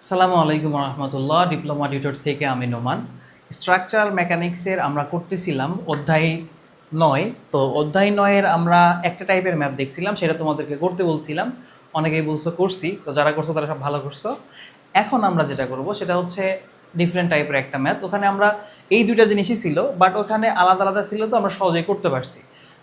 আসসালামু আলাইকুম রহমতুল্লাহ। Diploma tutor থেকে আমি নোমান। স্ট্রাকচারাল মেকানিক্সের আমরা করতেছিলাম অধ্যায় 9। তো অধ্যায় 9-এর আমরা একটা টাইপের ম্যাথ দেখছিলাম, সেটা তোমাদেরকে করতে বলছিলাম। অনেকেই বলছো করছি, তো যারা করছো তারা সব ভালো করছো। এখন আমরা যেটা করব সেটা হচ্ছে ডিফারেন্ট টাইপের একটা ম্যাথ। ওখানে আমরা এই দুইটা জিনিসই ছিল, বাট ওখানে আলাদা আলাদা ছিল, তো আমরা সহজেই করতে পারছি।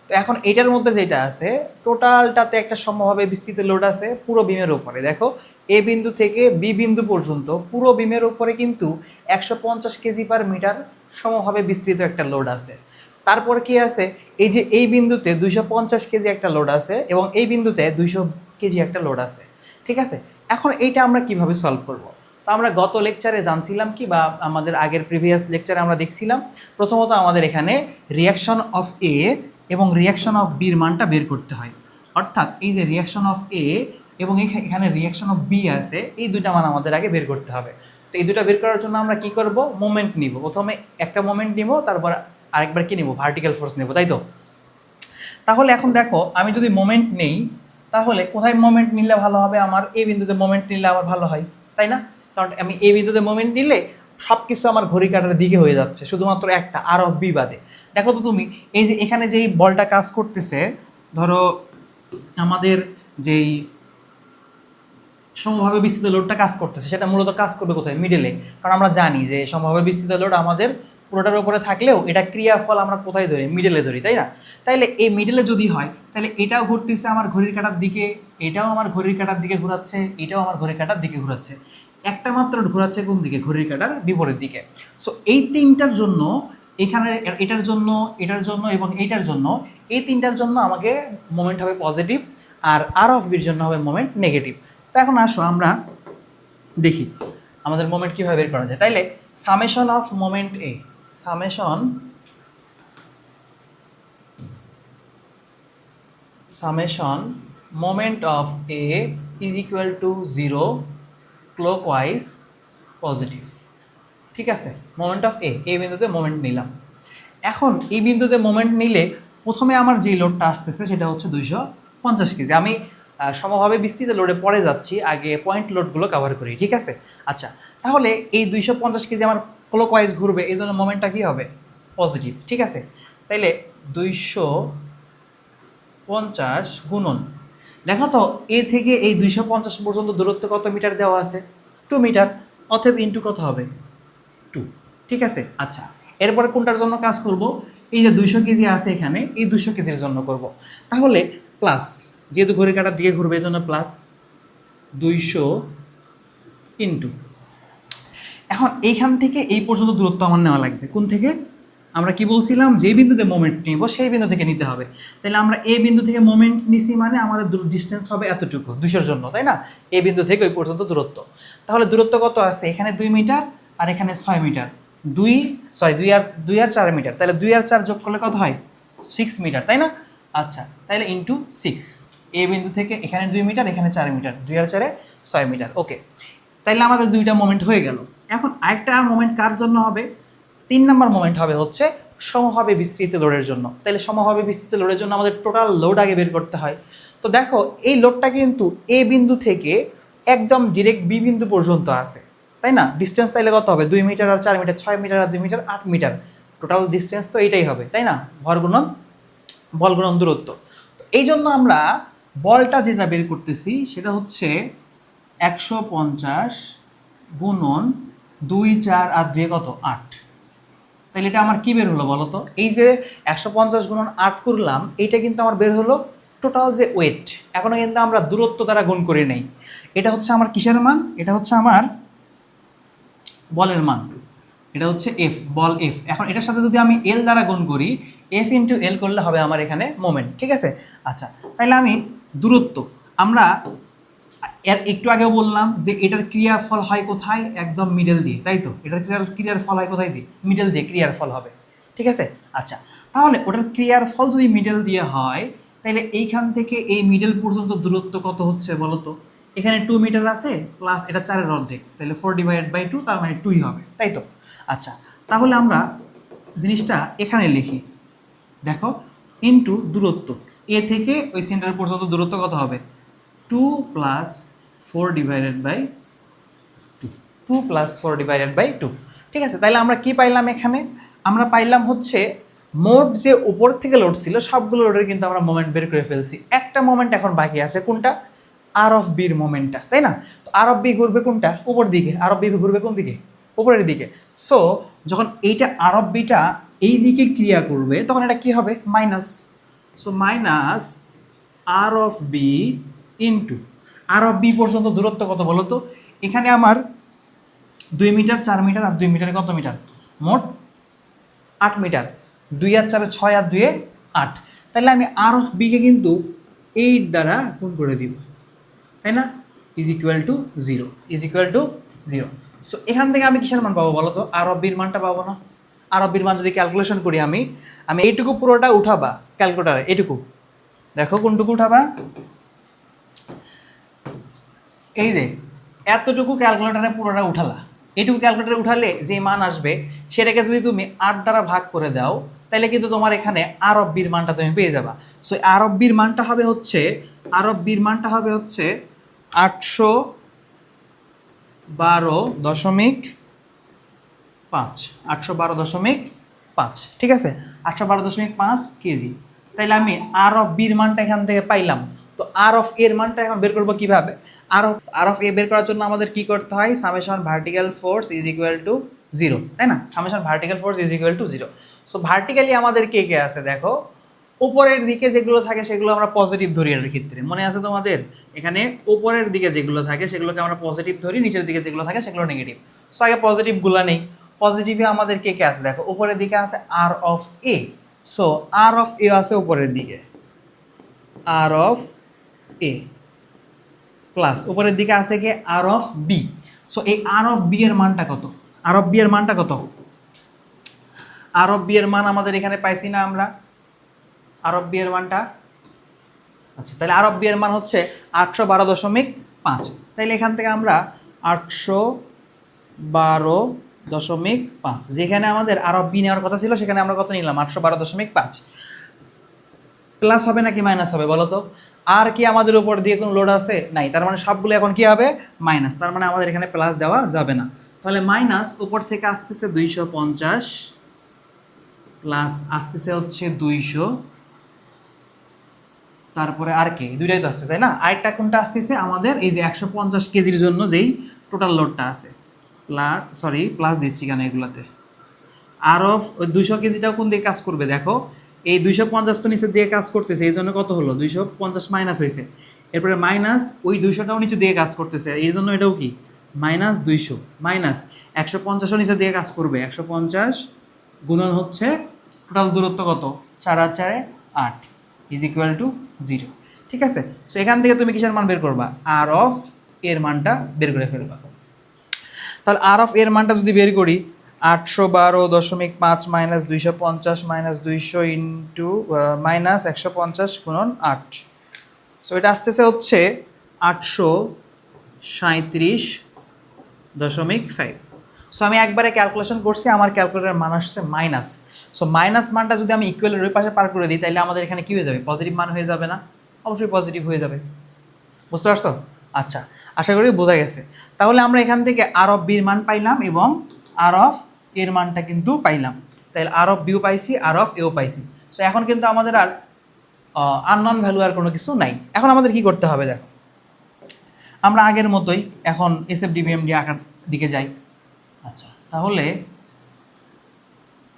তো এখন এটার মধ্যে যেটা আছে, টোটালটাতে একটা সমভাবে বিস্তৃত লোড আছে পুরো বিমের উপরে। দেখো, এ বিন্দু থেকে বি বিন্দু পর্যন্ত পুরো বিমের উপরে কিন্তু 150 কেজি পার মিটার সমভাবে বিস্তৃত একটা লোড আছে। তারপর কি আছে, এই যে এই বিন্দুতে 250 কেজি একটা লোড আছে এবং এই বিন্দুতে 200 কেজি একটা লোড আছে। ঠিক আছে, এখন এইটা আমরা কিভাবে সলভ করব? তো আমরা গত লেকচারে জানছিলাম কি, বা আমাদের আগের প্রিভিয়াস লেকচারে আমরা দেখছিলাম, প্রথমত আমাদের এখানে রিয়াকশন অফ এ এবং রিয়াকশন অফ বির মানটা বের করতে হয়। অর্থাৎ এই যে রিয়াকশন অফ এ এবং এখানে রিয়াকশন অফ বি আছে, এই দুইটা মান আমাদের আগে বের করতে হবে। তো এই দুটো বের করার জন্য আমরা কি করব, মোমেন্ট নিব। প্রথমে একটা মোমেন্ট নিব, তারপর আরেকবার কি নিব, ভার্টিক্যাল ফোর্স নেব, তাই তো? তাহলে এখন দেখো, আমি যদি মোমেন্ট নেই, তাহলে কোথায় মোমেন্ট নিলে ভালো হবে? আমার এই বিন্দুতে মোমেন্ট নিলে আমার ভালো হয়, তাই না? কারণ আমি এই বিন্দুতে মোমেন্ট নিলে সব কিছু আমার ঘড়ি কাটার দিকে হয়ে যাচ্ছে, শুধুমাত্র একটা আর অফ বি বাদে। দেখো তো তুমি, এই যে এখানে যেই বলটা কাজ করতেছে, ধরো আমাদের যেই সমভাবে বিস্তৃত লোডটা কাজ করতেছে, সেটা মূলত কাজ করবে কোথায়? মিডলে। কারণ আমরা জানি যে সমভাবে বিস্তৃত লোড আমাদের পুরোটার উপরে থাকলেও এটা ক্রিয়াফল আমরা কোথায় ধরি? মিডলে ধরি, তাই না? তাইলে এই মিডলে যদি হয়, তাহলে এটাও ঘুরতেছে আমার ঘড়ির কাঁটার দিকে, এটাও আমার ঘড়ির কাঁটার দিকে ঘোরাচ্ছে, এটাও আমার ঘড়ির কাঁটার দিকে ঘোরাচ্ছে। একটা মাত্র ঘোরাচ্ছে কোন দিকে? ঘড়ির কাঁটার বিপরীত দিকে। সো এই তিনটার জন্য, এখানে এটার জন্য, এটার জন্য এবং এইটার জন্য, এই তিনটার জন্য আমাকে মোমেন্ট হবে পজিটিভ, আর অফ বির জন্য হবে মোমেন্ট নেগেটিভ। তো এখন আসো আমরা দেখি আমাদের মোমেন্ট কীভাবে বের করা যায়। তাইলে summation of moment A, summation moment of A is equal to 0 clockwise positive. ঠিক আছে, মোমেন্ট অফ এ, এই বিন্দুতে মোমেন্ট নিলাম। এখন এই বিন্দুতে মোমেন্ট নিলে প্রথমে আমার যে লোডটা আসতেছে সেটা হচ্ছে 250 কেজি। আমি সমভাবে বিস্তৃত লোডে পড়ে যাচ্ছি, আগে পয়েন্ট লোডগুলো কভার করি, ঠিক আছে? আচ্ছা, তাহলে এই 250 কেজি আমার ক্লকওয়াইজ ঘুরবে, এই জন্য মোমেন্টটা কী হবে? পজিটিভ, ঠিক আছে? তাইলে 250 গুণন, দেখো তো এ থেকে এই 250 পর্যন্ত দূরত্ব কত মিটার দেওয়া আছে? 2 মিটার। অতএব ইন্টু কত হবে? 2। ঠিক আছে, আচ্ছা, এরপরে কোনটার জন্য কাজ করব? এই যে 200 কেজি আছে এখানে, এই 200 কেজির জন্য করব। তাহলে প্লাস, যেহেতু ঘড়ি কাটার দিকে ঘুরবে এই জন্য প্লাস 200 ইন্টু, এখন এইখান থেকে এই পর্যন্ত দূরত্ব আমার নেওয়া লাগবে। কোন থেকে? আমরা কি বলছিলাম, যে বিন্দুতে মোমেন্ট নিব সেই বিন্দু থেকে নিতে হবে। তাহলে আমরা এই বিন্দু থেকে মোমেন্ট নিছি, মানে আমাদের ডিস্টেন্স হবে এতটুকু 200-র জন্য, তাই না? এই বিন্দু থেকে ওই পর্যন্ত দূরত্ব। তাহলে দূরত্ব কত আছে? এখানে 2 মিটার আর এখানে 6 মিটার। 2 আর 4 মিটার, তাহলে 2 আর 4 যোগ করলে কত হয়? 6 মিটার, তাই না? আচ্ছা, তাহলে ইন্টু 6। এই বিন্দু থেকে এখানে 2 মিটার, এখানে 4 মিটার, 2 আর 4 6 মিটার। ওকে, তাইলে আমাদের দুইটা মোমেন্ট হয়ে গেল। এখন আরেকটা মোমেন্ট কার জন্য হবে? 3 নম্বর মোমেন্ট হবে হচ্ছে সমভাবে বিস্তৃত লোডের জন্য। তাহলে সমভাবে বিস্তৃত লোডের জন্য আমাদের টোটাল লোড আগে বের করতে হয়। তো দেখো, এই লোডটা কিন্তু এ বিন্দু থেকে একদম ডিরেক্ট বি বিন্দু পর্যন্ত আছে, তাই না? ডিস্টেন্স তাইলে কত হবে? 2 মিটার আর 4 মিটার, 6 মিটার আর 2 মিটার, 8 মিটার। টোটাল ডিস্টেন্স তো এইটাই হবে, তাই না? ভর গুণন বল গুণন দূরত্ব। তো এই জন্য আমরা বলটা যেটা বের করতেছি সেটা হচ্ছে 150 গুণন 2, 4 আর 2 কত? 8। তাহলে এটা আমার কি বের হলো বলো তো? এই যে 150 গুণন 8 করলাম, এইটা কিন্তু আমার বের হলো টোটাল যে ওয়েট। এখনো কিন্তু আমরা দূরত্ব দ্বারা গুণ করে নেই। এটা হচ্ছে আমার কিসের মান? এটা হচ্ছে আমার বলের মান। এটা হচ্ছে এফ, বল এফ। এখন এটার সাথে যদি আমি এল দ্বারা গুণ করি, এফ ইন্টু এল করলে হবে আমার এখানে মোমেন্ট, ঠিক আছে? আচ্ছা, তাহলে আমি দূরত্ব, আমরা এর একটু আগেও বললাম যে এটার ক্রিয়ার ফল হয় কোথায়? একদম মিডল দিয়ে, তাই তো? এটার ক্রিয়ার ফল হয় কোথায় দিয়ে? মিডল দিয়ে ক্রিয়ার ফল হবে, ঠিক আছে? আচ্ছা, তাহলে ওটার ক্রিয়ার ফল যদি মিডল দিয়ে হয়, তাহলে এইখান থেকে এই মিডল পর্যন্ত দূরত্ব কত হচ্ছে বলো তো? এখানে 2 মিটার আছে, প্লাস এটা 4-এর অর্ধেক, তাহলে 4/2, তার মানে 2 হবে, তাই তো? আচ্ছা, তাহলে আমরা জিনিসটা এখানে লিখি। দেখো, ইন্টু দূরত্ব এ থেকে ওই সেন্টার পর্যন্ত দূরত্ব কত হবে? 2 + 4/2। 2 + 4 / 2। ঠিক আছে, তাহলে আমরা কি পাইলাম এখানে? আমরা পাইলাম হচ্ছে মোট যে উপর থেকে লোড ছিল সবগুলো লোডের কিন্তু আমরা মোমেন্ট বের করে ফেলছি। একটা মোমেন্ট এখন বাকি আছে, কোনটা? আর অফ বির মোমেন্টটা, তাই না? তো আর অফ বি ঘুরবে কোনটা? উপর দিকে। আর অফ বি ঘুরবে কোন দিকে? উপরের দিকে। সো যখন এইটা আর অফ বিটা এই দিকে ক্রিয়া করবে তখন এটা কি হবে? Minus. So minus r of b into r of b পর্যন্ত দূরত্ব কত বলো তো? এখানে আমার 2 মিটার, 4 মিটার, আর 2 মিটারে কত মিটার? মোট 8 মিটার। 2 আর 4 6, আর 2 8। তাহলে আমি আর অফ বিকে কিন্তু 8 দ্বারা গুণ করে দিব, তাই না? Is equal to 0, is equal to 0। So এখান থেকে আমি কিসের মান পাবো বলো তো? আর অফ বির মানটা পাবো না? আর অফ বির মান যদি ক্যালকুলেশন করি আমি এইটুকু পুরোটা উঠাবা ক্যালকুলেটারে, এইটুকু দেখো কোনটুকু উঠাবা? এই যে এতটুকু ক্যালকুলেটারে পুরোটা উঠালা। এইটুকু ক্যালকুলেটারে উঠালে যে মান আসবে সেটাকে যদি তুমি 8 দ্বারা ভাগ করে দাও তাহলে কিন্তু তোমার এখানে আর অফ বির মানটা তুমি পেয়ে যাবা। সো আর অফ বির মানটা হবে হচ্ছে 812.5, 812.5, ঠিক আছে? 812.5 কেজি। তাইলে আমি আর অফ বির মানটা এখান থেকে পাইলাম। তো আর অফ এর মানটা এখন বের করবো কিভাবে? আর অফ এ বের করার জন্য আমাদের কি করতে হয়? Summation vertical force is equal to 0, তাই না? Summation vertical force is equal to 0। So vertically আমাদের কে কে আছে দেখো? উপরের দিকে যেগুলো থাকে সেগুলো আমরা পজিটিভ ধরি। এর ক্ষেত্রে মনে আছে তোমাদের? এখানে উপরের দিকে যেগুলো থাকে সেগুলোকে আমরা পজিটিভ ধরি, নিচের দিকে যেগুলো থাকে সেগুলো নেগেটিভ। সো আগে পজিটিভগুলো নেই। পজিটিভে আমাদের কে কে আছে দেখো? উপরের দিকে আছে R of A. So R of A আছে উপরের দিকে, আর অফ এ প্লাস উপরের দিকে আছে কি? আর অফ বি। সো এই আর অফ বি এর মানটা কত? আর অফ বি এর মানটা কত? আর অফ বি এর মান আমাদের এখানে পাইছি না আমরা? আর অফ বি এর মানটা, আচ্ছা তাহলে আর অফ বি এর মান হচ্ছে 812.5। তাইলে এখান থেকে আমরা 812.5, যেখানে আমাদের আর অফ বি নেওয়ার কথা ছিল সেখানে আমরা কত নিলাম? 812.5। প্লাস হবে নাকি মাইনাস হবে বলো তো? আর কি আমাদের উপর দিয়ে কোনো লোড আছে? নাই। তার মানে সবগুলো এখন কি হবে? মাইনাস। তার মানে আমাদের এখানে প্লাস দেওয়া যাবে না। তাহলে মাইনাস উপর থেকে আসতেছে 250 প্লাস আসতেছে হচ্ছে 200, তারপরে আর কে? দুইটাই তো আসতেছে, তাই না? আরেকটা কোনটা আসতেছে আমাদের? এই যে 150 কেজির জন্য যেই টোটাল লোডটা আছে, প্লাস দিচ্ছি কেন এগুলাতে? আর অফ ওই 200 কেজিটাও কোন দিকে কাজ করবে দেখো? এই 250 তো নিচের দিকে কাজ করতেছে, এই জন্য কত হলো? 250 মাইনাস হয়েছে। এরপরে মাইনাস ওই 200টাও নিচে দিয়ে কাজ করতেছে, এই জন্য এটাও কি? মাইনাস 200 মাইনাস 150ও নিচের দিকে কাজ করবে। 150 গুণন হচ্ছে টোটাল দূরত্ব কত? 4 আর 4 8 ইজ ইকুয়াল টু 0। ঠিক আছে? সো এখান থেকে তুমি কিসের মান বের করবা? আর অফ এর মানটা বের করে ফেলবা। তাহলে আর অফ এর মানটা যদি বের করি, 812.5 মাইনাস 250 মাইনাস 200 ইন্টু মাইনাস 150 গুণন 8। সো এটা আসতেছে হচ্ছে 837.5। সো আমি একবারে ক্যালকুলেশন করছি, আমার ক্যালকুলেটার মান আসছে মাইনাস। সো মাইনাস মানটা যদি আমি ইকুয়ালের ওই পাশে পার করে দিই তাহলে আমাদের এখানে কী হয়ে যাবে? পজিটিভ মান হয়ে যাবে না? অবশ্যই পজিটিভ হয়ে যাবে। বুঝতে পারছো? আচ্ছা, আশা করি বোঝা গেছে। তাহলে আমরা এখান থেকে আর অফ বির মান পাইলাম এবং আর অফ এর মানটা কিন্তু পাইলাম। তাহলে আর অফ বিও পাইছি, আর অফ এও পাইছি। সো এখন কিন্তু আমাদের আর আননোন ভ্যালু আর কোনো কিছু নাই। এখন আমাদের কি করতে হবে দেখো? আমরা আগের মতোই এখন এসএফডি বিএমডি আঁকার দিকে যাই। আচ্ছা, তাহলে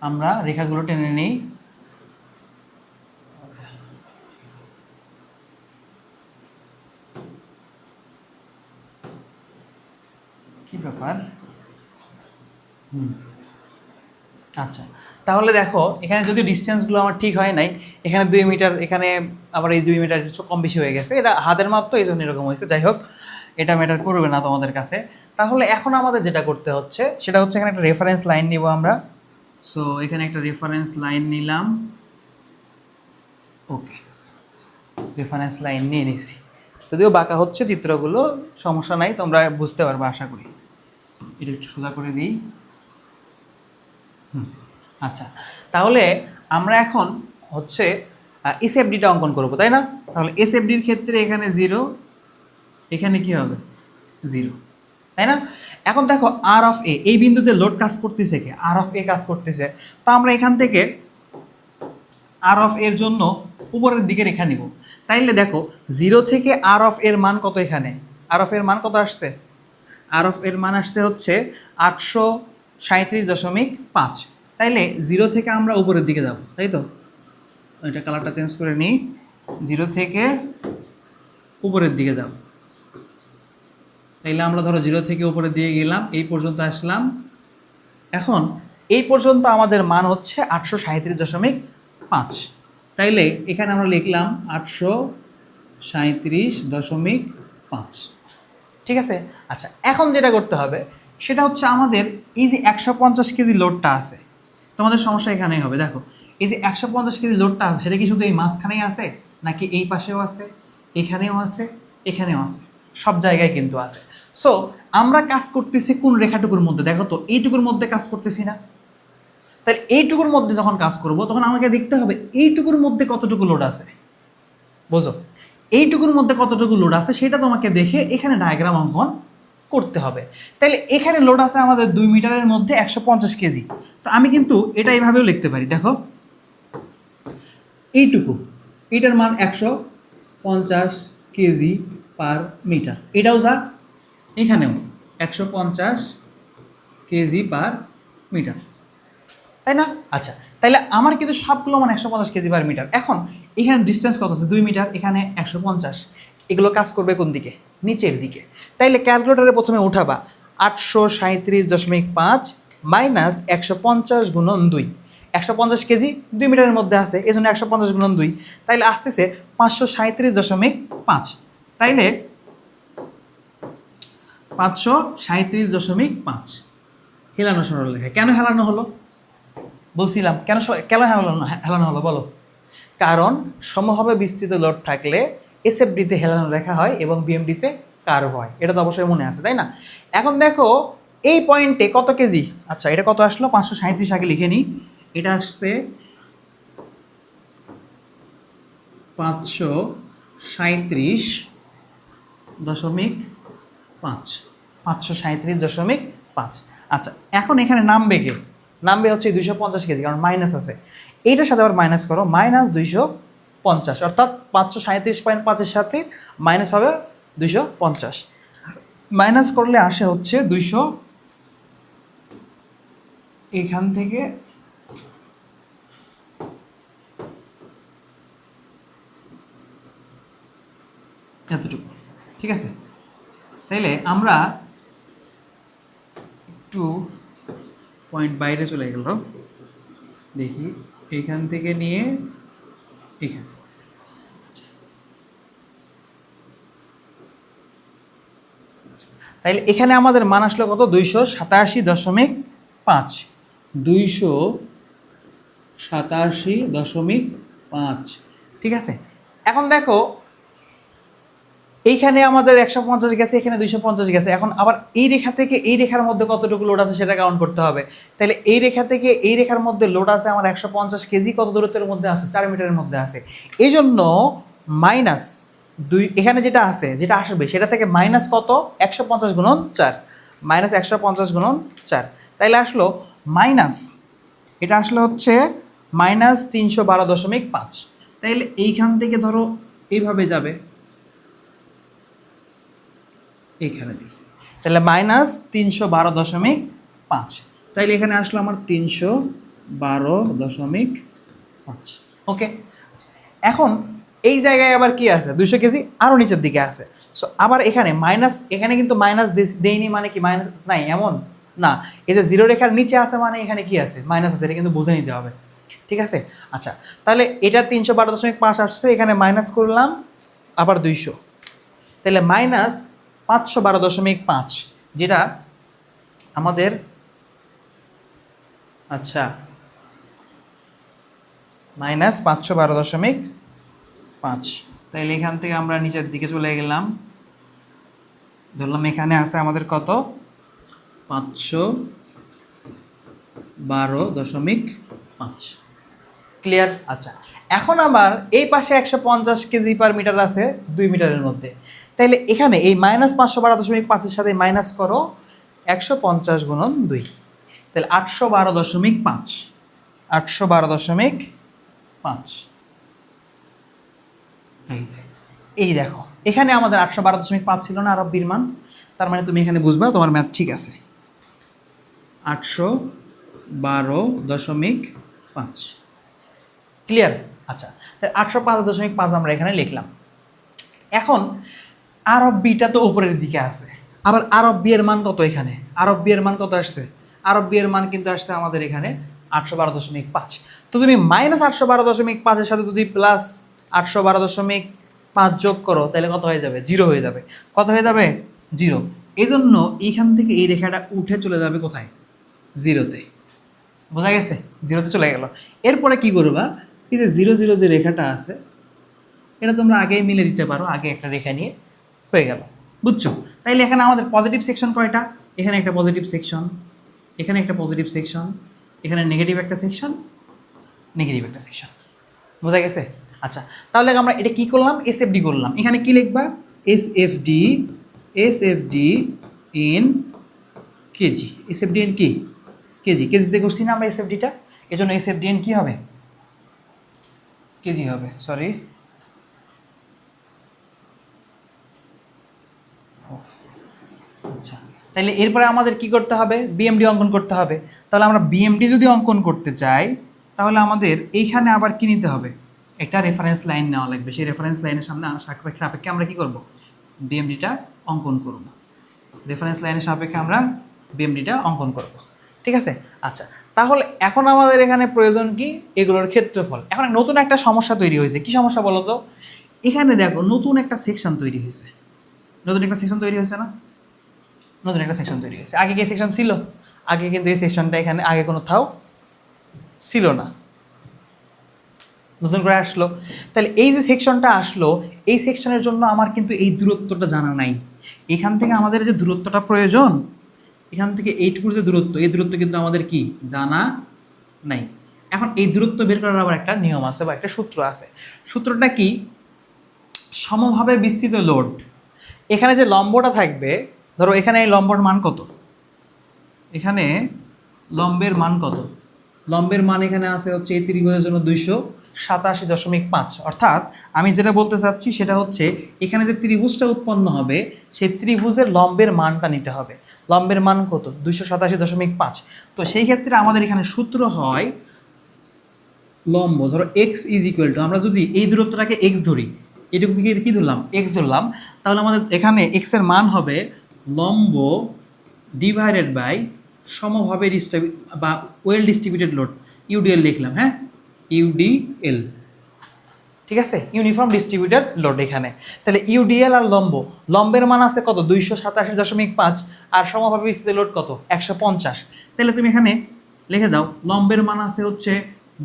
আমরা রেখাগুলো টেনে নিই। কি ব্যাপার? আচ্ছা, তাহলে দেখো এখানে যদি ডিস্টেন্সগুলো আমার ঠিক হয় নাই, এখানে 2 মিটার, এখানে আবার এই 2 মিটার একটু কম বেশি হয়ে গেছে। এটা হাতের মাপ তো, এই জন্য এরকম হয়েছে। যাই হোক, এটা ম্যাটার করবে না তোমাদের কাছে। তাহলে এখন আমাদের যেটা করতে হচ্ছে সেটা হচ্ছে এখানে একটা রেফারেন্স লাইন নিব আমরা। সো এখানে একটা রেফারেন্স লাইন নিলাম। ওকে, রেফারেন্স লাইন নিয়ে নিছি। যদিও বাঁকা হচ্ছে চিত্রগুলো, সমস্যা নাই, তোমরা বুঝতে পারবে আশা করি। এটা একটু সোজা করে দিই। আচ্ছা, তাহলে আমরা এখন হচ্ছে এসএফডিটা অঙ্কন করবো, তাই না? তাহলে এসএফডির ক্ষেত্রে এখানে 0, এখানে কি হবে? 0, তাই না? এখন দেখো আর অফ এ, এই বিন্দুতে লোড কাজ করতেছে কে? আর অফ এ কাজ করতেছে। তো আমরা এখান থেকে আর অফ এর জন্য উপরের দিকে রেখা নিব। তাইলে দেখো 0 থেকে আর অফ এর মান কত? এখানে আর অফ এর মান কত আসছে? আর অফ এর মান আসছে হচ্ছে 837.5। তাইলে 0 থেকে আমরা উপরের দিকে যাব, তাই তো? এটা কালারটা চেঞ্জ করে নিই। 0 থেকে উপরের দিকে যাব। তাইলে আমরা ধরো 0 থেকে উপরের দিকে গেলাম, এই পর্যন্ত আসলাম। এখন এই পর্যন্ত আমাদের মান হচ্ছে 837.5। তাইলে এখানে আমরা লিখলাম 837.5। ঠিক আছে? আচ্ছা, এখন যেটা করতে হবে সেটা হচ্ছে আমাদের এই যে 150 কেজি লোডটা আছে, তোমাদের সমস্যা এখানেই হবে। দেখো এই যে 150 কেজি লোডটা আছে, সেটা কি শুধু এই মাঝখানেই আছে, নাকি এই পাশেও আছে, এখানেও আছে, এখানেও আছে? সব জায়গায় কিন্তু আছে। সো আমরা কাজ করতেছি কোন রেখাটুকুর মধ্যে? দেখো তো এইটুকুর মধ্যে কাজ করতেছি না? তাহলে এইটুকুর মধ্যে যখন কাজ করব তখন আমাকে দেখতে হবে এইটুকুর মধ্যে কতটুকু লোড আছে। বোঝো? এইটুকুর মধ্যে কতটুকু লোড আছে সেটা তোমাকে দেখে এখানে ডায়াগ্রাম অঙ্কন করতে হবে। তাহলে এখানে লোড আছে আমাদের 2 মিটারের মধ্যে 150 কেজি। তো আমি কিন্তু এটা এইভাবেও লিখতে পারি। দেখো এইটুকু, এটার মান 150 কেজি পার মিটার। এটাও যা, এখানেও 150 কেজি পার মিটার, তাই না? আচ্ছা, তাইলে আমার কিন্তু সবগুলো মান 150 কেজি পার মিটার। এখন এখানে ডিস্টেন্স কত আছে? 2 মিটার, এখানে 150। এগুলো কাজ করবে কোন দিকে? নিচের দিকে। তাইলে ক্যালকুলেটারে প্রথমে উঠাবা 837.5 মাইনাস 150 গুণন 2। 150 কেজি 2 মিটারের মধ্যে আছে, এই জন্য 150 গুণন 2, তাইলে আসতেছে 537.5। তাইলে 537.5 হেলানো সরল রেখা। কেন হেলানো হলো? বলছিলাম কেন কেন হেলানো হলো বলো? কারণ সমভাবে বিস্তৃত লোড থাকলে এসএফডিতে হেলানো রেখা হয় এবং বিএমডিতে কার্ভ হয়। এটা তো অবশ্যই মনে আছে, তাই না? এখন দেখো এই পয়েন্টে কত কেজি? আচ্ছা, এটা কত আসলো? 537 আগে লিখে নিই। এটা আসছে 537.5, 537.5। আচ্ছা, এখন এখানে নামবে কে? নামবে হচ্ছে 250 কেজি, কারণ মাইনাস আছে। এইটার সাথে আবার মাইনাস করো, মাইনাস 250, অর্থাৎ 537.5-এর সাথে মাইনাস হবে 250। মাইনাস করলে আসে হচ্ছে 200, এখান থেকে এতটুকু। ঠিক আছে? তাইলে আমরা একটু পয়েন্ট বাইরে চলে গেল, দেখি এখান থেকে নিয়ে এখানে। তাইলে এখানে আমাদের মান আসলো কত? 287.5, 287.5। ঠিক আছে? এখন দেখো এইখানে আমাদের 150 গেছে, এখানে 250 গেছে। এখন আবার এই রেখা থেকে এই রেখার মধ্যে কতটুকু লোড আছে সেটা কাউন্ট করতে হবে। তাহলে এই রেখা থেকে এই রেখার মধ্যে লোড আছে আমার 150 কেজি, কত দূরত্বের মধ্যে আছে? 4 মিটারের মধ্যে আছে। এই জন্য মাইনাস 2, এখানে যেটা আছে, যেটা আসবে সেটা থেকে মাইনাস কত? 150 গুণন 4, মাইনাস 150 গুণন 4। তাইলে আসলো মাইনাস, এটা আসলে হচ্ছে মাইনাস 312.5। তাইলে এইখান থেকে ধরো এইভাবে যাবে, এইখানে দিই, তাহলে মাইনাস 312.5। তাইলে এখানে আসলো আমার 312.5। ওকে, এখন এই জায়গায় আবার কি আছে? 200 কেজি আরও নিচের দিকে আছে। সো আবার এখানে মাইনাস, এখানে কিন্তু মাইনাস দেয়নি, মানে কি মাইনাস নাই এমন না। এই যে 0 রেখার নিচে আছে মানে এখানে কি আছে? মাইনাস আছে। এটা কিন্তু বুঝে নিতে হবে। ঠিক আছে? আচ্ছা, তাহলে এটা 312.5 আসছে, এখানে মাইনাস করলাম আবার 200, তাহলে মাইনাস 512.5, যেটা আমাদের, আচ্ছা মাইনাস 512.5। তাইলে এখান থেকে আমরা নিচের দিকে চলে গেলাম, ধরলাম এখানে আছে আমাদের কত? 512.5। ক্লিয়ার? আচ্ছা, এখন আবার এই পাশে 150 কেজি পার মিটার আছে 2 মিটারের মধ্যে। তাহলে এখানে এই -512.5-এর সাথে মাইনাস করো 150 গুণন 2, তাহলে 812.5, 812.5। এই দেখো এখানে আমাদের 812.5 ছিল না আরব বির মান, তার মানে তুমি এখানে বুঝবা তোমার ম্যাথ ঠিক আছে। 812.5 ক্লিয়ার। আচ্ছা, তাহলে 805.5 আমরা এখানে লিখলাম। এখন আরব বিটা তো উপরের দিকে আছে, আবার আরব বি এর মান কত এখানে? আরব বি এর মান কত আসছে? আরব বি এর মান কিন্তু আসছে আমাদের এখানে 812.5। তো তুমি -812.5-এর সাথে যদি প্লাস 812.5 যোগ করো তাহলে কত হয়ে যাবে? 0 হয়ে যাবে। কত হয়ে যাবে? 0। এই জন্য এইখান থেকে এই রেখাটা উঠে চলে যাবে কোথায়? 0-তে। বোঝা গেছে? 0-তে চলে গেল। এরপরে কি করবা? এই যে 0 যে রেখাটা আছে এটা তোমরা আগেই মিলে দিতে পারো, আগে একটা রেখা নিয়ে হয়ে গেল। বুঝছো? তাইলে এখানে আমাদের পজিটিভ সেকশন কয়টা? এখানে একটা পজিটিভ সেকশন, এখানে একটা পজিটিভ সেকশন, এখানে নেগেটিভ একটা সেকশন, নেগেটিভ একটা সেকশন। বোঝা গেছে? আচ্ছা, তাহলে আমরা এটা কি করলাম? এসএফডি করলাম। এখানে কি লিখবা? SFD, SFD in KG. SFD in কি? কেজি। কেজিতে করছি না আমরা এসএফডিটা, এজন্য এসএফডি ইন কি হবে? কেজি হবে। সরি, আচ্ছা, তাহলে এরপরে আমাদের কি করতে হবে? বিএমডি অঙ্কন করতে হবে। তাহলে আমরা বিএমডি যদি অঙ্কন করতে চাই তাহলে আমাদের এইখানে আবার কি নিতে হবে? একটা রেফারেন্স লাইন নেওয়া লাগবে। সেই রেফারেন্স লাইনের সামনে সাপেক্ষে আমরা কি করব? বিএমডিটা অঙ্কন করব। রেফারেন্স লাইনের সাপেক্ষে আমরা বিএমডিটা অঙ্কন করব। ঠিক আছে? আচ্ছা, তাহলে এখন আমাদের এখানে প্রয়োজন কি? এগুলোর ক্ষেত্রফল। এখন নতুন একটা সমস্যা তৈরি হয়েছে। কি সমস্যা বলো তো? এখানে দেখো নতুন একটা সেকশন তৈরি হয়েছে। নতুন একটা সেকশন তৈরি হয়েছে না? নতুন একটা সেকশন তৈরি হয়েছে। আগে কি সেকশন ছিল? আগে কিন্তু এই সেকশনটা এখানে আগে কোনো থাও ছিল না, নতুন করে আসলো। তাহলে এই যে সেকশনটা আসলো, এই সেকশনের জন্য আমার কিন্তু এই দূরত্বটা জানা নাই। এখান থেকে আমাদের যে দূরত্বটা প্রয়োজন, এখান থেকে এইটুকুর যে দূরত্ব, এই দূরত্ব কিন্তু আমাদের কি জানা নাই। এখন এই দূরত্ব বের করার আবার একটা নিয়ম আছে বা একটা সূত্র আছে। সূত্রটা কি? সমভাবে বিস্তৃত লোড, এখানে যে লম্বটা থাকবে, ধরো এখানে এই লম্বর মান কত? এখানে লম্বের মান কত? লম্বের মান এখানে আছে হচ্ছে এই ত্রিভুজের জন্য 287.5। অর্থাৎ আমি যেটা বলতে চাচ্ছি সেটা হচ্ছে এখানে যে ত্রিভুজটা উৎপন্ন হবে সেই ত্রিভুজের লম্বের মানটা নিতে হবে। লম্বের মান কত? 287.5। তো সেই ক্ষেত্রে আমাদের এখানে সূত্র হয় লম্ব, ধরো এক্স ইজ ইকুয়াল টু, আমরা যদি এই দূরত্বটাকে এক্স ধরি, এটুকু কি ধরলাম? এক্স ধরলাম, তাহলে আমাদের এখানে এক্স এর মান হবে লম্ব ডিভাইডেড বাই সমভাবে বা ওয়েল ডিস্ট্রিবিউটেড লোড, ইউডিএল লিখলাম। হ্যাঁ, ইউডিএল, ঠিক আছে, ইউনিফর্ম ডিস্ট্রিবিউটেড লোড এখানে। তাহলে ইউডিএল আর লম্ব, লম্বের মান আছে কত? 287.5, আর সমভাবে বিস্তৃত লোড কত? 150। তাহলে তুমি এখানে লিখে দাও লম্বের মান আছে হচ্ছে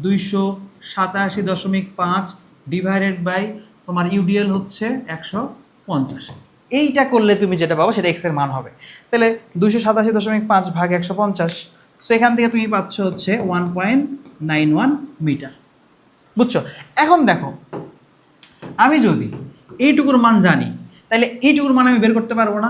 287.5 ডিভাইডেড বাই তোমার ইউডিএল হচ্ছে 150। এইটা করলে তুমি যেটা পাবো সেটা এক্স এর মান হবে। তাহলে 287.5 ভাগ 150, সো এখান থেকে তুমি পাচ্ছ হচ্ছে 1.91 মিটার। বুঝছো? এখন দেখো আমি যদি এইটুকুর মান জানি তাহলে এইটুকুর মান আমি বের করতে পারবো না?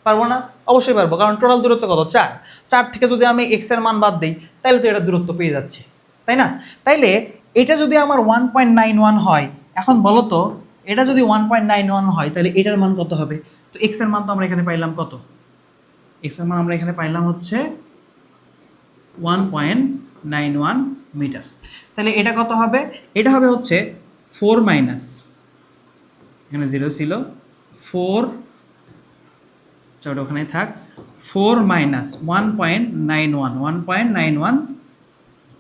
পারবো না? অবশ্যই পারবো, কারণ টোটাল দূরত্ব কত? 4। 4 থেকে যদি আমি এক্স এর মান বাদ দিই তাহলে তো এটা দূরত্ব পেয়ে যাচ্ছে, তাই না? তাইলে এটা যদি আমার 1.91 হয়, এখন বলো তো এটা যদি 1.91 হয় তাহলে এটার মান কত হবে? তো এক্স এর মান তো আমরা এখানে পাইলাম কত? এক্স এর মান আমরা এখানে পাইলাম হচ্ছে 1.91 মিটার। তাহলে এটা কত হবে? এটা হবে হচ্ছে 4 মাইনাস, এখানে 0 ছিল, 4, ওটা ওখানে থাক, 4 মাইনাস 1.91,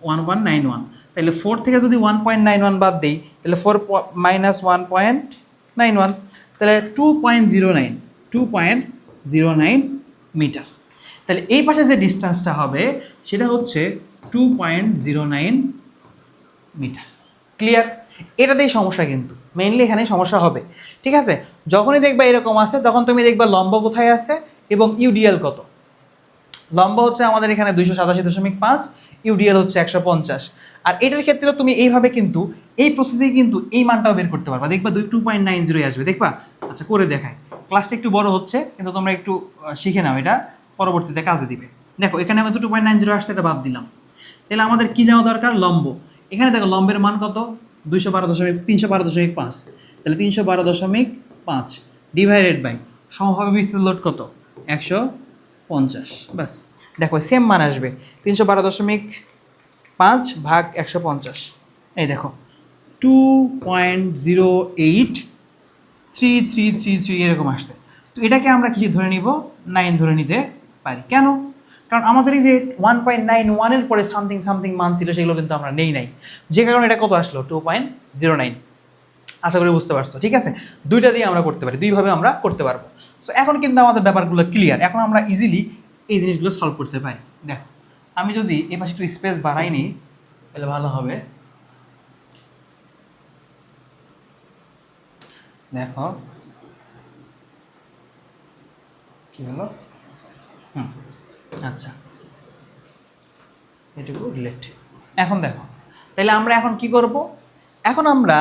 1191। তাহলে 4 থেকে যদি 1.91 বাদ দিই তাহলে 4 মাইনাস 1.91, তাহলে 2.09 মিটার। তাহলে এই পাশে যে ডিস্টেন্সটা হবে সেটা হচ্ছে 2.09 মিটার। ক্লিয়ার? এটাতেই সমস্যা, কিন্তু মেইনলি এখানে সমস্যা হবে। ঠিক আছে, যখনই দেখবা এরকম আছে তখন তুমি দেখবা লম্ব কোথায় আছে এবং ইউডিএল কত। লম্ব হচ্ছে আমাদের এখানে 287.5 ইউডিএল হচ্ছে 150। আর এটার ক্ষেত্রে তুমি এইভাবে কিন্তু এই প্রসেসেই কিন্তু এই মানটাও বের করতে পারবা, দেখবা 2.90 আসবে, দেখবা। আচ্ছা করে দেখায়, ক্লাসটা একটু বড় হচ্ছে কিন্তু তোমরা একটু শিখে নাও, এটা পরবর্তীতে কাজে দিবে। দেখো এখানে আমাদের 2.90 আসছে, এটা বাদ দিলাম। তাহলে আমাদের কী নেওয়া দরকার? লম্ব। এখানে দেখো লম্বের মান কত? 312.5। তাহলে 312.5 ডিভাইডেড বাই সমভাবে বিস্তৃত লোড কত? 150। ব্যাস, দেখো সেম মান আসবে, 312.5 ভাগ 150। এই দেখো 2.083333 এরকম আসছে। তো এটাকে আমরা কি ধরে নিব? 9 ধরে নিতে পারি। কেন? কারণ আমাদের এই যে 1.91-এর পরে সামথিং সামথিং মান ছিল, সেগুলো কিন্তু আমরা নেই নাই, যে কারণে এটা কত আসলো? 2.09। আশা করি বুঝতে পারছো, ঠিক আছে? দুইটা দিয়ে আমরা করতে পারি, দুইভাবে আমরা করতে পারবো। সো এখন কিন্তু আমাদের ব্যাপারগুলো ক্লিয়ার, এখন আমরা ইজিলি এই জিনিসগুলো সলভ করতে পারি। দেখো আমি যদি এই পাশে একটু স্পেস বাড়াই নিই তাহলে ভালো হবে। দেখো কি হলো? আচ্ছা, এটুকু রিলেট। এখন দেখো, তাহলে আমরা এখন কি করব? এখন আমরা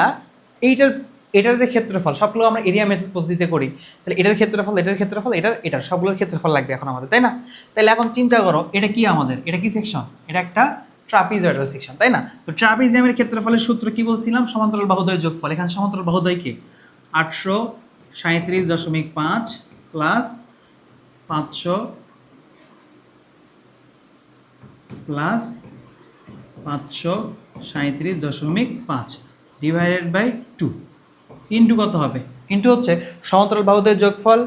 এটার যে ক্ষেত্রফল, সবগুলো আমরা এরিয়া মেথড পদ্ধতিতে করি, তাহলে এটার ক্ষেত্রফল, এটার সবগুলোর ক্ষেত্রফল লাগবে এখন আমাদের, তাই না? তাহলে এখন চিন্তা করো, এটা কি আমাদের, এটা কি সেকশন? এটা একটা ট্রাপিজয়েডাল সেকশন, তাই না? তো ট্রাপিজিয়ামের ক্ষেত্রফলের সূত্র কি বলছিলাম? সমান্তরাল বাহুদ্বয়ের যোগফল। এখানে সমান্তরাল বাহুদ্বয় কি? 837.5 plus 500 plus 537.5 divided by 2 into কত হবে? ইন্টু হচ্ছে সমান্তরাল বাহুদের যোগফল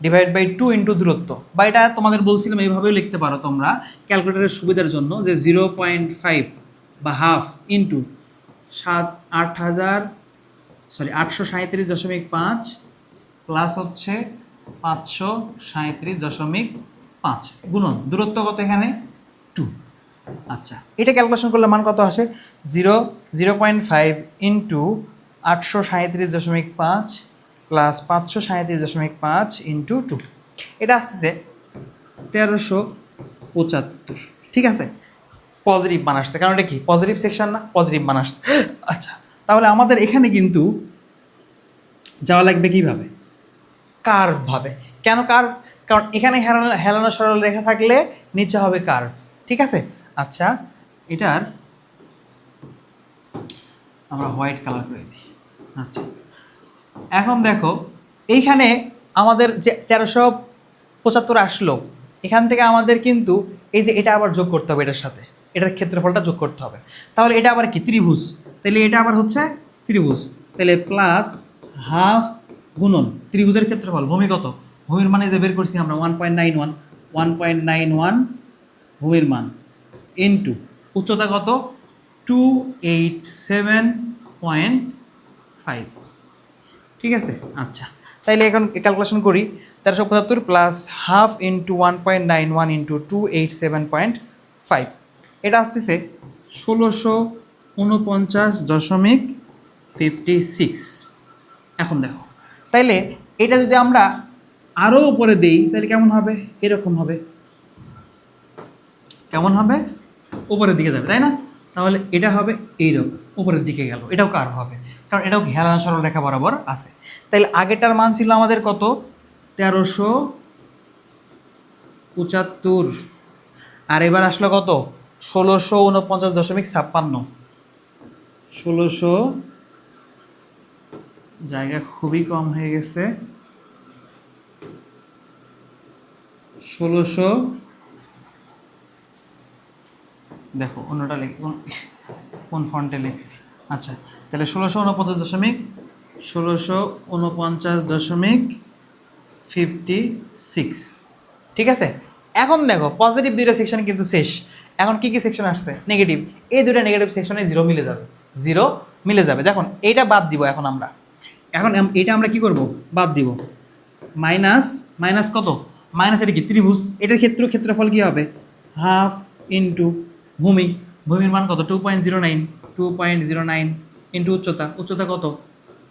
ডিভাইড বাই 2 ইন্টু দূরত্ব। বা এটা তোমাদের বলছিলাম এইভাবেও লিখতে পারো তোমরা ক্যালকুলেটরের সুবিধার জন্য, যে 0.5 বা হাফ ইন্টু 837.5 প্লাস হচ্ছে 537.5 গুণন দূরত্ব কত এখানে? 2। আচ্ছা, এটা ক্যালকুলেশন করলে মান কত আসে? 0.5 ইন্টু 837.5 প্লাস 537.5 ইন্টু 2, এটা আসতেছে 1375। ঠিক আছে, পজিটিভ মান আসছে, কারণ এটা কি পজিটিভ সেকশন না? পজিটিভ মান আসছে। আচ্ছা, তাহলে আমাদের এখানে কিন্তু যাওয়া লাগবে কিভাবে? কার্ভ ভাবে। কেন কার্ভ? কারণ এখানে হেলানো সরল রেখা থাকলে নিচে হবে কার্ভ, ঠিক আছে? আচ্ছা, এটার আমরা হোয়াইট কালার করে দিই। আচ্ছা, এখন দেখো এইখানে আমাদের যে 1375 আসলো, এখান থেকে আমাদের কিন্তু এই যে এটা আবার যোগ করতে হবে, এটার সাথে এটার ক্ষেত্রফলটা যোগ করতে হবে। তাহলে এটা আবার কি? ত্রিভুজ। তাহলে এটা আবার হচ্ছে ত্রিভুজ, তাহলে প্লাস হাফ গুণন ত্রিভুজের ক্ষেত্রফল। ভূমি কত? ভূমির মানে যে বের করছি আমরা 1.91 ভূমির মান ইন্টু উচ্চতা কত? 287.5। ঠিক আছে, আচ্ছা, তাইলে এখন ক্যালকুলেশন করি। 1375 প্লাস হাফ ইন্টু 1.91 ইন্টু 287.5, এটা আসতেছে 1649.56। এখন দেখো, তাইলে এটা যদি আমরা আরও উপরে দেই তাহলে কেমন হবে? এরকম হবে। কেমন হবে? উপরের দিকে যাবে, তাই না? তাহলে এটা হবে এইরকম, উপরের দিকে গেল, এটাও কার হবে, কারণ এটাও হেলানো সরল রেখা বরাবর আছে। তাহলে আগেরটার মান ছিল আমাদের কত? 1375, আর এবার আসলো কত? 1649.56। 16, জায়গা খুবই কম হয়ে গেছে, 1600, দেখো অন্যটা লিখি, কোন ফন্টে লিখছি। আচ্ছা, তাহলে 1649.56। ঠিক আছে, এখন দেখো পজিটিভ দুইটা সেকশন কিন্তু শেষ। এখন কি কি সেকশন আসছে? নেগেটিভ। এই দুইটা নেগেটিভ সেকশনে জিরো মিলে যাবে, জিরো মিলে যাবে। দেখুন এইটা বাদ দিব এখন আমরা, এখন এটা আমরা কি করব? বাদ দিব। মাইনাস মাইনাস কত? মাইনাস এটা কি? ত্রিভুজ। এটার ক্ষেত্রফল কি হবে? হাফ ইন্টু ভূমির মান কত? 2.09 ইন্টু উচ্চতা কত?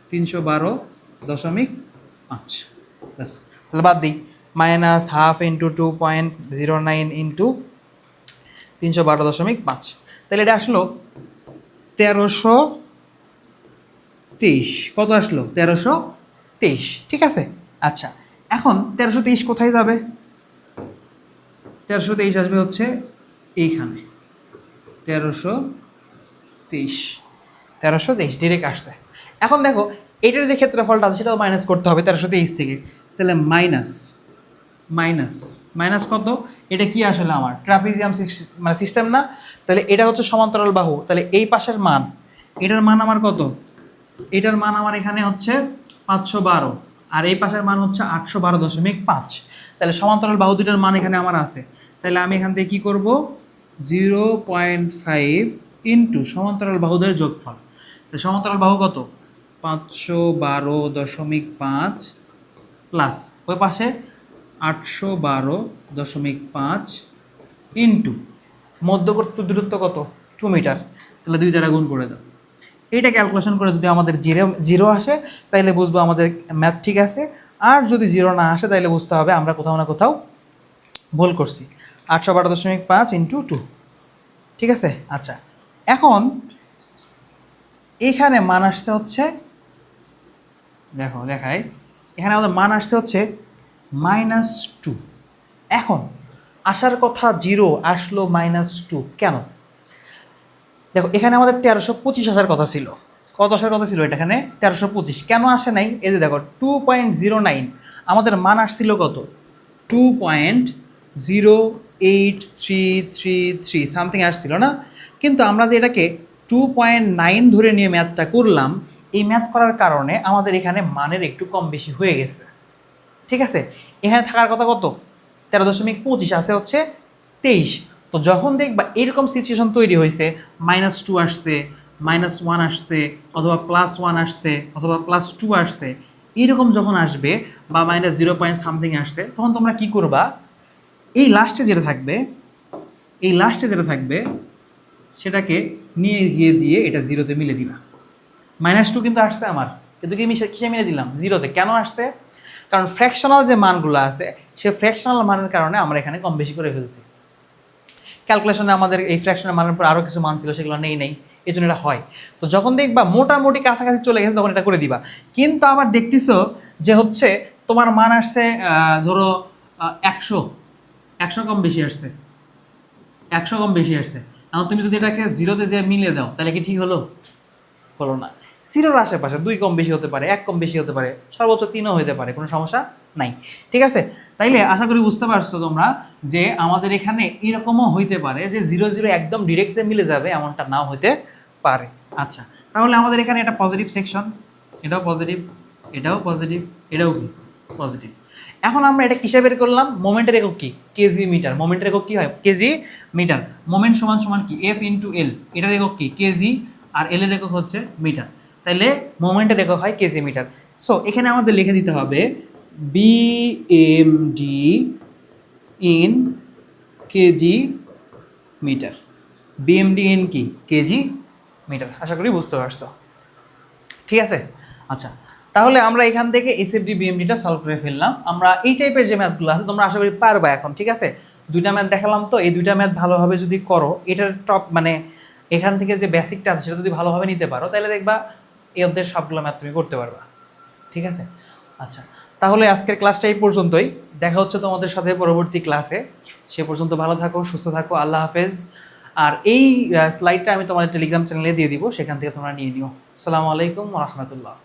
312.5। ব্যাস, তাহলে বাদ দিই। Minus half into 2.09 into 312.5। তাহলে এটা আসলো 1323। কত আসলো? 1323, ঠিক আছে। আচ্ছা, এখন 1323 কোথায় যাবে? 1323 আসবে হচ্ছে এইখানে, 1323, 1323 ডিরেক্ট আসছে। এখন দেখো এটার যে ক্ষেত্রফলটা আছে সেটাও মাইনাস করতে হবে 1323 থেকে। তাহলে মাইনাস মাইনাস মাইনাস কত? এটা কি আসলে আমার ট্রাপিজিয়াম মানে সিস্টেম না? তাহলে এটা হচ্ছে সমান্তরাল বাহু, তাহলে এই পাশের মান, এটার মান আমার কত? এটার মান আমার এখানে হচ্ছে 512, আর এই পাশের মান হচ্ছে 812.5। তাহলে সমান্তরাল বাহু দুটার মান এখানে আমার আছে। তাহলে আমি এখান থেকে কী করবো? 0.5 ইন্টু সমান্তরাল বাহুদের যোগফল। তো সমান্তরাল বাহু কত? 512.5 প্লাস ওই পাশে 812.5 ইন্টু মধ্যবর্তী দূরত্ব কত? 2 মিটার। তাহলে 2 দ্বারা গুণ করে দাও। এইটা ক্যালকুলেশন করে যদি আমাদের জিরো আসে তাইলে বুঝবো আমাদের ম্যাথ ঠিক আছে, আর যদি জিরো না আসে তাইলে বুঝতে হবে আমরা কোথাও না কোথাও ভুল করছি। 812.5 ইন্টু 2, ঠিক আছে। আচ্ছা, এখন এখানে মান আসতে হচ্ছে, দেখো দেখাই, এখানে আমাদের মান আসতে হচ্ছে -2। এখন আসার কথা 0, আসলো -2 কেন? দেখো এখানে আমাদের 1325 আসার কথা ছিল। কত আসার কথা ছিল? এটা এখানে 1325 কেন আসে নাই? এই যে দেখো 2.09, আমাদের মান আসছিল কত? 2.08333 সামথিং আসছিল না? কিন্তু আমরা যে এটাকে 2.9 ধরে নিয়ে ম্যাথটা করলাম, এই ম্যাথ করার কারণে আমাদের এখানে মানের একটু কম বেশি হয়ে গেছে, ঠিক আছে। এখানে থাকার কথা কত? 13.25, আছে হচ্ছে 23। তো যখন দেখবা এরকম সিচুয়েশন তৈরি হয়েছে, -2 আসছে, -1 আসছে, অথবা +1 আসছে, অথবা +2 আসছে, এইরকম যখন আসবে, বা -0 পয়েন্ট সামথিং আসছে, তখন তোমরা কি করবা? এই লাস্টে যেটা থাকবে সেটাকে নিয়ে গিয়ে দিয়ে এটা 0-তে মিলে দিবা। -2 কিন্তু আসছে আমার, কিন্তু কি কিসে মিলে দিলাম? 0-তে। কেন আসছে? কারণ ফ্র্যাকশনাল যে মানগুলো আছে, সে ফ্র্যাকশনাল মানের কারণে আমরা এখানে কম বেশি করে ফেলছি। ক্যালকুলেশনে আমাদের এই ফ্র্যাকশনাল মানের পর আরও কিছু মান ছিল, সেগুলো নেই, এই জন্য এটা হয়। তো যখন দেখবা মোটামুটি কাছাকাছি চলে গেছে, তখন এটা করে দিবা। কিন্তু আবার দেখতেছো যে হচ্ছে তোমার মান আসছে ধরো 100 কম বেশি আসছে, 100 কম বেশি আসছে। এখন তুমি যদি এটাকে 0-তে যে মিলে দাও, তাহলে কি ঠিক হলো? হলো না। 0-র আশেপাশে 2 কম বেশি হতে পারে, 1 কম বেশি হতে পারে, সর্বোচ্চ 3ও হতে পারে, কোনো সমস্যা নাই, ঠিক আছে। তাইলে আশা করি বুঝতে পারছো তোমরা যে আমাদের এখানে এরকমও হইতে পারে যে 0-0 একদম ডিরেক্ট যে মিলে যাবে, এমনটা নাও হতে পারে। আচ্ছা, তাহলে আমাদের এখানে একটা পজিটিভ সেকশন, এটাও পজিটিভ, এটাও পজিটিভ, এটাও কি পজিটিভ। এখন আমরা এটা কিসে বের করলাম? মোমেন্টের একক কি? KG metre. মোমেন্টের একক কি হয়? KG metre. মোমেন্ট সমান সমান কি? F into L. এটার একক কি? কেজি, আর এল এর একক হচ্ছে মিটার। তাইলে মোমেন্টের একক হয় কেজি মিটার। সো এখানে আমাদের লিখে দিতে হবে BMD in KG meter. BMD in কি? KG meter. আশা করি বুঝতে পারছো, ঠিক আছে। আচ্ছা, তাহলে আমরা এখান থেকে এসএফডি বিএমডিটা সলভ করে ফেললাম। আমরা এই টাইপের যে ম্যাথগুলো আছে তোমরা আশা করি পারবা এখন, ঠিক আছে। 2টা ম্যাথ দেখালাম, তো এই 2টা ম্যাথ ভালোভাবে যদি করো, এটার টপ মানে এখান থেকে যে বেসিকটা আছে সেটা যদি ভালোভাবে নিতে পারো, তাহলে দেখবা এই অধ্যায়ের সবগুলো ম্যাথ তুমি করতে পারবা, ঠিক আছে। আচ্ছা, তাহলে আজকের ক্লাসটা এই পর্যন্তই। দেখা হচ্ছে তোমাদের সাথে পরবর্তী ক্লাসে। সে পর্যন্ত ভালো থাকো, সুস্থ থাকো, আল্লাহ হাফেজ। আর এই স্লাইডটা আমি তোমাদের টেলিগ্রাম চ্যানেলে দিয়ে দিব, সেখান থেকে তোমরা নিয়ে নিও। আসসালামু আলাইকুম ওয়া রাহমাতুল্লাহ।